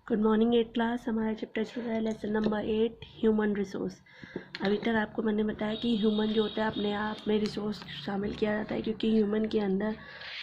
Good morning 8 class. हमारा chapter चल रहा है लेसन नंबर 8 ह्यूमन रिसोर्स। अभी तक आपको मैंने बताया कि ह्यूमन जो होता है अपने आप में रिसोर्स शामिल किया जाता है, क्योंकि ह्यूमन के अंदर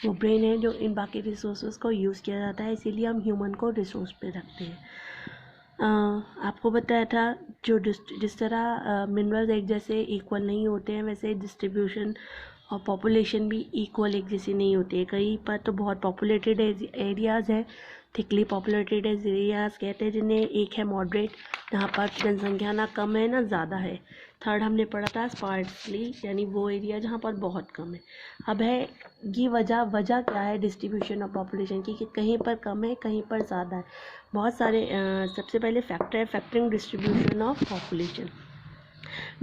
वो ब्रेन है जो इन बाकी रिसोर्स को यूज़ किया जाता है, इसीलिए हम ह्यूमन को रिसोर्स पे रखते हैं। आपको बताया था जो जिस तरह मिनरल्स एक जैसे इक्वल नहीं होते हैं, वैसे डिस्ट्रीब्यूशन और पॉपुलेशन भी इक्वल एक जैसी नहीं होती है। कहीं पर तो बहुत पॉपुलेटेड एरियाज़ हैं, थिकली पॉपुलेटेड एरियाज़ कहते हैं जिन्हें, एक है मॉडरेट जहाँ पर जनसंख्या ना कम है ना ज़्यादा है। थर्ड हमने पढ़ा था स्पार्सली, यानी वो एरिया जहाँ पर बहुत कम है। अब है ये वजह क्या है डिस्ट्रीब्यूशन ऑफ पॉपुलेशन की, कि कहीं पर कम है कहीं पर ज़्यादा है। बहुत सारे सबसे पहले फैक्टर है factoring distribution of population.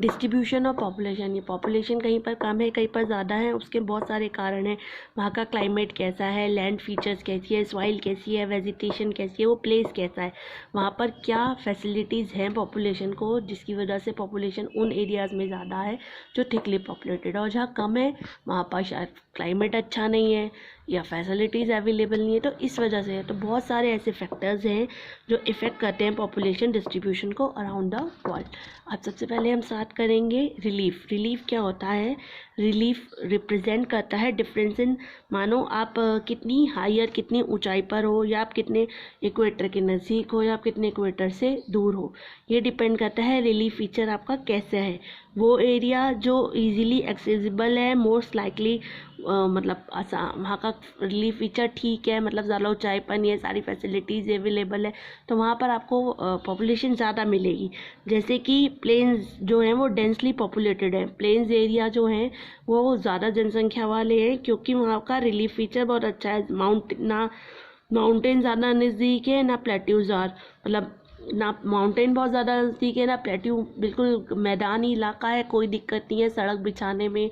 Distribution of population, ये पॉपुलेशन कहीं पर कम है कहीं पर ज़्यादा है, उसके बहुत सारे कारण हैं। वहाँ का क्लाइमेट कैसा है, लैंड फीचर्स कैसी है, सॉइल कैसी है, वेजिटेशन कैसी है, वो प्लेस कैसा है, वहाँ पर क्या फैसिलिटीज़ हैं पॉपुलेशन को, जिसकी वजह से पॉपुलेशन उन एरियाज़ में ज़्यादा है जो थिकली पॉपुलेटेड, और जहाँ कम है वहाँ पर शायद क्लाइमेट अच्छा नहीं है या फैसिलिटीज़ अवेलेबल नहीं है, तो इस वजह से है। तो बहुत सारे ऐसे फैक्टर्स हैं जो इफ़ेक्ट करते हैं पॉपुलेशन डिस्ट्रीब्यूशन को अराउंड द वर्ल्ड। अब सबसे पहले हम स्टार्ट करेंगे रिलीफ। रिलीफ क्या होता है? रिलीफ रिप्रेजेंट करता है डिफरेंस इन, मानो आप कितनी हायर कितनी ऊंचाई पर हो, या आप कितने इक्वेटर के नज़दीक हो, या आप कितने इक्वेटर से दूर हो। ये डिपेंड करता है रिलीफ फीचर आपका कैसा है। वो एरिया जो इजीली एक्सेसिबल है, मोस्ट लाइकली मतलब वहाँ का रिलीफ फीचर ठीक है, मतलब ज़्यादा ऊंचाई पर नहीं है, सारी फैसिलिटीज़ अवेलेबल है, तो वहाँ पर आपको पॉपुलेशन ज़्यादा मिलेगी। जैसे कि प्लेन्स जो हैं वो डेंसली पॉपुलेटेड है, प्लेन्स एरिया जो हैं वो ज़्यादा जनसंख्या वाले हैं, क्योंकि वहाँ का रिलीफ फीचर बहुत अच्छा है। माउंटेन ज़्यादा नज़दीक है ना प्लेट्यूज़ आर, मतलब ना माउंटेन बहुत ज़्यादा नज़दीक है ना प्लेट्यू, बिल्कुल मैदानी इलाका है, कोई दिक्कत नहीं है सड़क बिछाने में,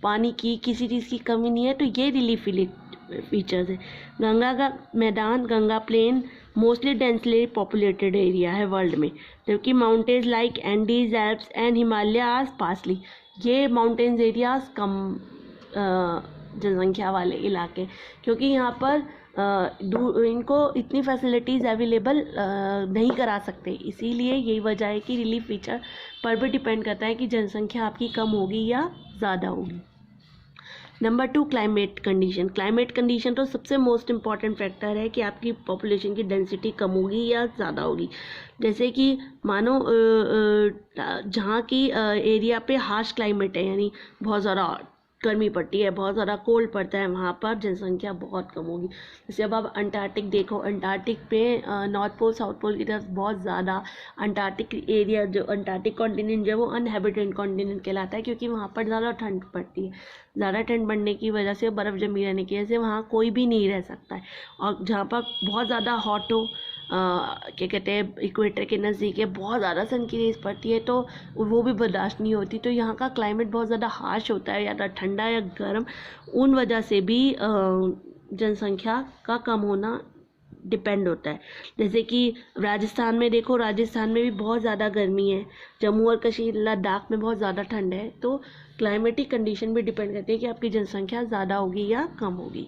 पानी की किसी चीज़ की कमी नहीं है। तो ये रिलीफ फीचर्स है। गंगा का मैदान, Ganga plain mostly densely populated area है वर्ल्ड में, जबकि mountains like Andes, Alps and Himalayas पासली, ये माउंटेन्स एरियाज कम जनसंख्या वाले इलाके, क्योंकि यहाँ पर इनको इतनी फैसिलिटीज़ अवेलेबल नहीं करा सकते, इसीलिए यही वजह है कि रिलीफ फीचर पर भी डिपेंड करता है कि जनसंख्या आपकी कम होगी या ज़्यादा होगी। Number 2 climate condition. Climate condition तो सबसे मोस्ट इम्पॉर्टेंट फैक्टर है कि आपकी पॉपुलेशन की डेंसिटी कम होगी या ज़्यादा होगी। जैसे कि मानो जहाँ की एरिया पे हार्श क्लाइमेट है, यानी बहुत ज़्यादा गर्मी पड़ती है, बहुत ज़्यादा कोल्ड पड़ता है, वहाँ पर जनसंख्या बहुत कम होगी। जैसे अब आप अंटार्कटिक देखो, अंटार्कटिक पे नॉर्थ पोल साउथ पोल की तरफ बहुत ज़्यादा अंटार्कटिक एरिया, जो अंटार्कटिक कॉन्टिनेंट जो है वो अनहैबिटेड कॉन्टिनेंट कहलाता है, क्योंकि वहाँ पर ज़्यादा ठंड पड़ती है। ज़्यादा ठंड बढ़ने की वजह से, बर्फ़ जमी रहने की वजह से वहाँ कोई भी नहीं रह सकता है। और जहाँ पर बहुत ज़्यादा हॉट हो, क्या कहते हैं, इक्वेटर के नज़दीक है, बहुत ज़्यादा सन की रेस पड़ती है, तो वो भी बर्दाश्त नहीं होती। तो यहाँ का क्लाइमेट बहुत ज़्यादा हार्श होता है, या ठंडा या गर्म, उन वजह से भी जनसंख्या का कम होना डिपेंड होता है। जैसे कि राजस्थान में देखो, राजस्थान में भी बहुत ज़्यादा गर्मी है, जम्मू और कश्मीर लद्दाख में बहुत ज़्यादा ठंड है। तो क्लाइमेटिक कंडीशन भी डिपेंड करती है कि आपकी जनसंख्या ज़्यादा होगी या कम होगी।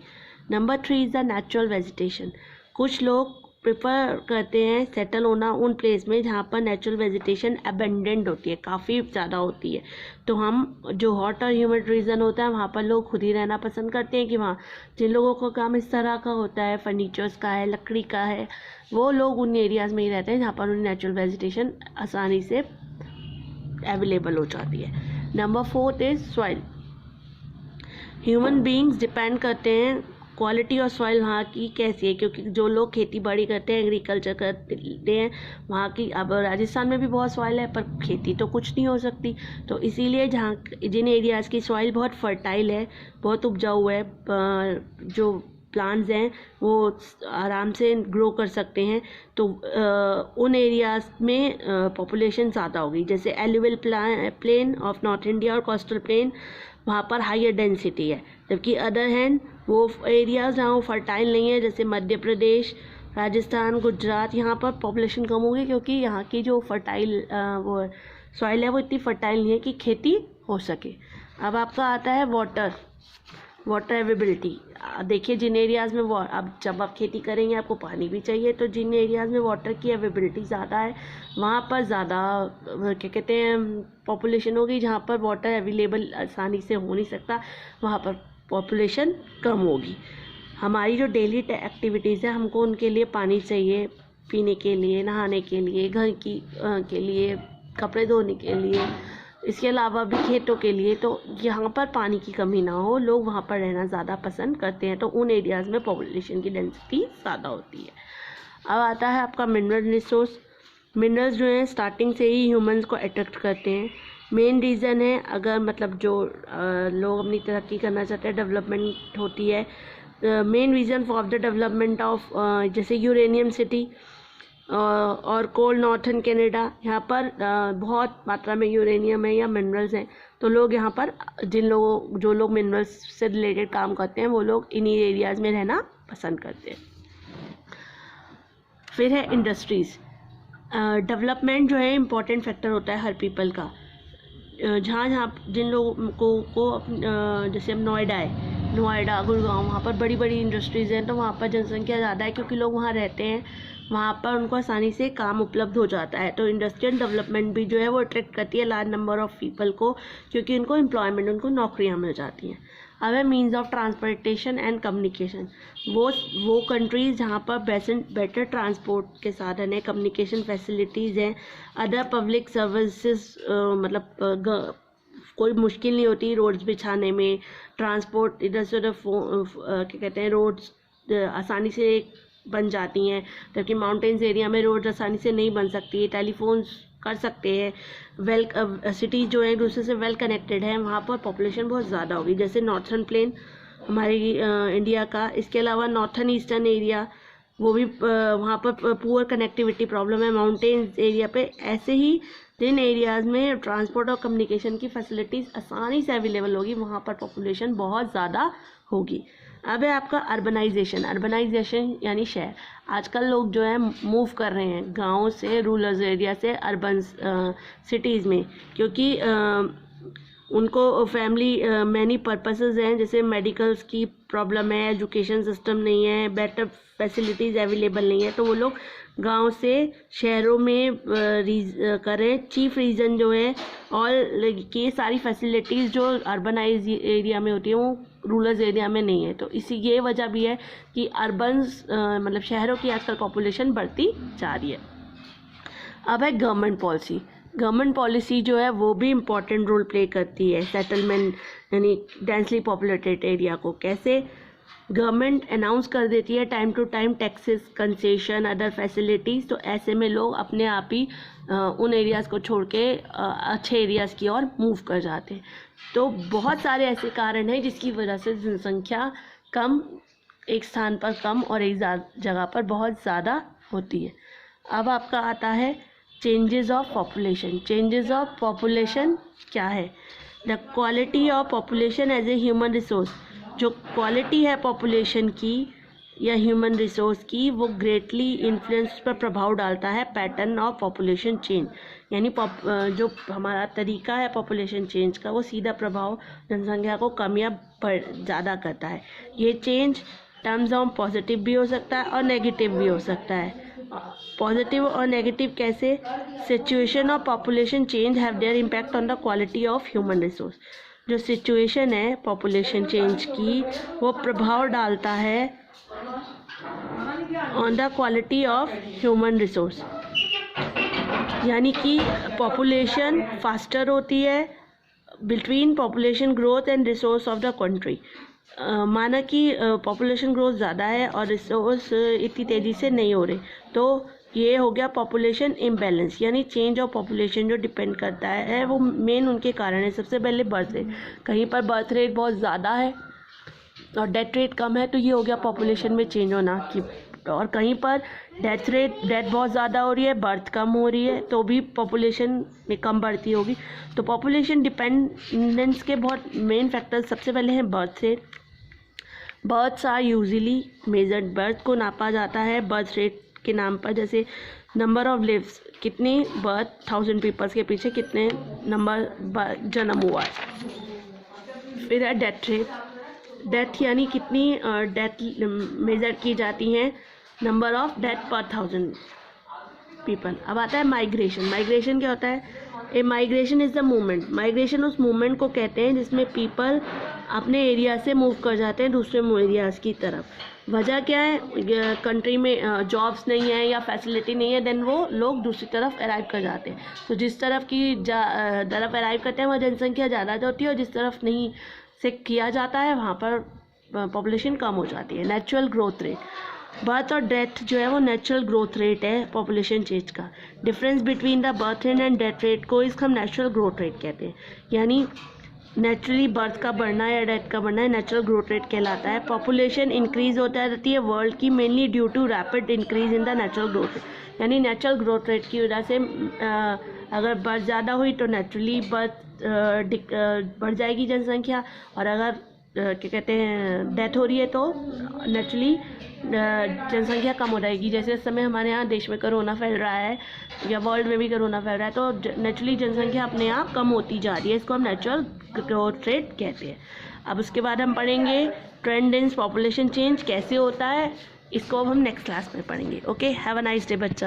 Number 3 is the natural vegetation. कुछ लोग प्रेफर करते हैं सेटल होना उन प्लेस में जहाँ पर नेचुरल वेजिटेशन अबेंडेंट होती है, काफ़ी ज़्यादा होती है। तो हम जो हॉट और ह्यूमिड रीजन होता है वहाँ पर लोग खुद ही रहना पसंद करते हैं, कि वहाँ जिन लोगों का काम इस तरह का होता है, फर्नीचर्स का है, लकड़ी का है, वो लोग उन एरियाज़ में ही रहते हैं जहाँ पर उन्हें नेचुरल वेजिटेशन आसानी से अवेलेबल हो जाती है। Number 4 is soil. Human beings depend करते हैं क्वालिटी और सॉइल वहाँ की कैसी है, क्योंकि जो लोग खेती बाड़ी करते हैं, एग्रीकल्चर करते हैं, वहाँ की, अब राजस्थान में भी बहुत सॉइल है पर खेती तो कुछ नहीं हो सकती। तो इसीलिए जहाँ जिन एरियाज़ की सॉइल बहुत फर्टाइल है, बहुत उपजाऊ है, जो प्लांट्स हैं वो आराम से ग्रो कर सकते हैं, तो उन एरियाज़ में पॉपुलेशन ज़्यादा होगी। जैसे alluvial plain of north India और कोस्टल प्लेन, वहाँ पर हाइयर डेंसिटी है, जबकि अदर हैंड वो एरियाज़ जहाँ वो फर्टाइल नहीं है, जैसे मध्य प्रदेश, राजस्थान, गुजरात, यहाँ पर पॉपुलेशन कम होगी, क्योंकि यहाँ की जो फर्टाइल वो सॉइल है वो इतनी फर्टाइल नहीं है कि खेती हो सके। अब आपका आता है वाटर अवेलेबिलिटी। देखिए जिन एरियाज़ में अब जब आप खेती करेंगे आपको पानी भी चाहिए, तो जिन एरियाज़ में वाटर की अवेलेबिलिटी ज़्यादा है वहाँ पर ज़्यादा क्या कहते हैं पॉपुलेशन होगी। जहाँ पर वाटर अवेलेबल आसानी से हो नहीं सकता वहाँ पर पॉपुलेशन कम होगी। हमारी जो डेली एक्टिविटीज़ है हमको उनके लिए पानी चाहिए, पीने के लिए, नहाने के लिए, घर की के लिए, कपड़े धोने के लिए, इसके अलावा भी खेतों के लिए। तो यहाँ पर पानी की कमी ना हो, लोग वहाँ पर रहना ज़्यादा पसंद करते हैं, तो उन एरियाज़ में पॉपुलेशन की डेंसिटी ज़्यादा होती है। अब आता है आपका मिनरल रिसोर्स। मिनरल्स जो हैं स्टार्टिंग से ही ह्यूमंस को अट्रैक्ट करते हैं। मेन रीज़न है अगर मतलब जो लोग अपनी तरक्की करना चाहते हैं, डेवलपमेंट होती है, main reason for the development of जैसे यूरेनियम सिटी और कोल नॉर्थन कनाडा, यहाँ पर बहुत मात्रा में यूरेनियम है या मिनरल्स हैं, तो लोग यहाँ पर जो लोग मिनरल्स से रिलेटेड काम करते हैं वो लोग इन्हीं एरियाज़ में रहना पसंद करते हैं। फिर है इंडस्ट्रीज़। डेवलपमेंट जो है इम्पॉर्टेंट फैक्टर होता है हर पीपल का। जहाँ जिन लोगों को जैसे अब नोएडा गुड़गांव, वहाँ पर बड़ी बड़ी इंडस्ट्रीज़ हैं, तो वहाँ पर जनसंख्या ज़्यादा है क्योंकि लोग वहाँ रहते हैं, वहाँ पर उनको आसानी से काम उपलब्ध हो जाता है। तो इंडस्ट्रियल डेवलपमेंट भी जो है वो अट्रैक्ट करती है लार्ज नंबर ऑफ पीपल को, क्योंकि उनको एम्प्लॉयमेंट, उनको नौकरियाँ मिल जाती हैं। अब है means of transportation and communication. वो कंट्रीज़ जहाँ पर बेटर ट्रांसपोर्ट के साधन है, कम्युनिकेशन फैसिलिटीज़ हैं, अदर पब्लिक सर्विसेज, मतलब कोई मुश्किल नहीं होती रोड्स बिछाने में, ट्रांसपोर्ट इधर से उधर क्या कहते हैं रोड्स आसानी से बन जाती हैं, जबकि माउंटेन्स एरिया में रोड्स आसानी से नहीं बन सकती है। टेलीफोन्स कर सकते हैं। सिटी जो है एक दूसरे से वेल कनेक्टेड है, वहाँ पर पॉपुलेशन बहुत ज़्यादा होगी, जैसे नॉर्थर्न प्लेन हमारे इंडिया का। इसके अलावा नॉर्थर्न ईस्टर्न एरिया वो भी वहाँ पर पुअर कनेक्टिविटी प्रॉब्लम है माउंटेन्स एरिया पे। ऐसे ही जिन एरियाज़ में ट्रांसपोर्ट और कम्युनिकेशन की फैसिलिटीज़ आसानी से अवेलेबल होगी वहाँ पर पॉपुलेशन बहुत ज़्यादा होगी। अब है आपका अर्बनाइजेशन यानी शहर। आजकल लोग जो है मूव कर रहे हैं गाँव से, रूरल एरिया से अर्बन सिटीज़ में, क्योंकि उनको फैमिली मैनी पर्पसेस हैं, जैसे मेडिकल्स की प्रॉब्लम है, एजुकेशन सिस्टम नहीं है, बेटर फैसिलिटीज़ अवेलेबल नहीं है, तो वो लोग गांव से शहरों में करें। चीफ रीज़न जो है और ये सारी फैसिलिटीज़ जो अर्बनाइज एरिया में होती है वो रूरल एरिया में नहीं है। तो ये वजह भी है कि अर्बन मतलब शहरों की आजकल पॉपुलेशन बढ़ती जा रही है। अब है गवर्नमेंट पॉलिसी जो है वो भी इम्पॉर्टेंट रोल प्ले करती है सेटलमेंट यानी डेंसली पॉपुलेटेड एरिया को। कैसे? गवर्नमेंट अनाउंस कर देती है time to time taxes, concession, other facilities, तो ऐसे में लोग अपने आप ही उन एरियाज़ को छोड़ के अच्छे एरियाज़ की ओर मूव कर जाते हैं। तो बहुत सारे ऐसे कारण हैं जिसकी वजह से जनसंख्या कम एक स्थान पर कम और एक जगह पर बहुत ज़्यादा होती है। अब आपका आता है चेंजेस ऑफ पॉपुलेशन क्या है? The quality of population as a human resource. जो क्वालिटी है पॉपुलेशन की या ह्यूमन रिसोर्स की वो ग्रेटली इन्फ्लुएंस पर प्रभाव डालता है पैटर्न ऑफ पॉपुलेशन चेंज, यानी जो हमारा तरीका है पॉपुलेशन चेंज का वो सीधा प्रभाव जनसंख्या को कम या ज़्यादा करता है। ये चेंज टर्म्स ऑफ पॉजिटिव भी हो सकता है और नेगेटिव भी हो सकता है। पॉजिटिव और नेगेटिव कैसे? Situation of population change have their impact on the quality of human resource. जो सिचुएशन है पॉपुलेशन चेंज की वो प्रभाव डालता है on the quality of human resource, यानी कि पॉपुलेशन फास्टर होती है between population growth and resource of the country. माना कि पॉपुलेशन ग्रोथ ज़्यादा है और रिसोर्स इतनी तेज़ी से नहीं हो रहे, तो ये हो गया पॉपुलेशन इम्बैलेंस। यानी चेंज ऑफ पॉपुलेशन जो डिपेंड करता है वो मेन उनके कारण है। सबसे पहले बर्थ रेट, कहीं पर बर्थ रेट बहुत ज़्यादा है और डेथ रेट कम है, तो ये हो गया पॉपुलेशन में चेंज होना कि, और कहीं पर डेथ बहुत ज़्यादा हो रही है, बर्थ कम हो रही है, तो भी पॉपुलेशन में कम बढ़ती होगी। तो पॉपुलेशन डिपेंडेंस के बहुत मेन फैक्टर्स सबसे पहले हैं birth rate. Births are usually measured, birth को नापा जाता है बर्थ रेट के नाम पर, जैसे नंबर ऑफ लिव्स, कितनी बर्थ 1000 पीपल्स के पीछे कितने नंबर जन्म हुआ है। फिर है डेथ रेट। डेथ यानी कितनी डेथ मेजर की जाती हैं, नंबर ऑफ डेथ पर 1000 पीपल। अब आता है माइग्रेशन। माइग्रेशन क्या होता है? A migration is the movement. Migration उस मूवमेंट को कहते हैं जिसमें पीपल अपने एरिया से मूव कर जाते हैं दूसरे एरियाज़ की तरफ। वजह क्या है? कंट्री में जॉब्स नहीं है या फैसिलिटी नहीं है, देन वो लोग दूसरी तरफ अराइव कर जाते हैं। तो जिस तरफ की तरफ अराइव करते हैं वहाँ जनसंख्या ज़्यादा होती है, और जिस तरफ नहीं से किया जाता है वहाँ पर पॉपुलेशन कम हो जाती है। नेचुरल ग्रोथ रेट, बर्थ और डेथ जो है वो नेचुरल ग्रोथ रेट है पॉपुलेशन चेंज का। Difference between the birth rate and death rate को इसका हम नेचुरल ग्रोथ रेट कहते हैं। यानी नेचुरली बर्थ का बढ़ना या डेथ का बढ़ना है नेचुरल ग्रोथ रेट कहलाता है। पॉपुलेशन इंक्रीज होता रहती है वर्ल्ड की mainly due to rapid increase in the natural growth rate. यानी नेचुरल ग्रोथ रेट की वजह से अगर बर्थ ज़्यादा हुई तो नेचुरली बर्थ बढ़ जाएगी जनसंख्या, और अगर क्या कहते हैं डेथ हो रही है तो नेचुरली जनसंख्या कम हो जाएगी। जैसे इस समय हमारे यहाँ देश में कोरोना फैल रहा है या वर्ल्ड में भी कोरोना फैल रहा है, तो नेचुरली जनसंख्या अपने आप कम होती जा रही है। इसको हम नेचुरल ग्रोथ रेट कहते हैं। अब उसके बाद हम पढ़ेंगे ट्रेंड इन पॉपुलेशन चेंज कैसे होता है, इसको अब हम नेक्स्ट क्लास में पढ़ेंगे। Okay, have a nice day बच्चा।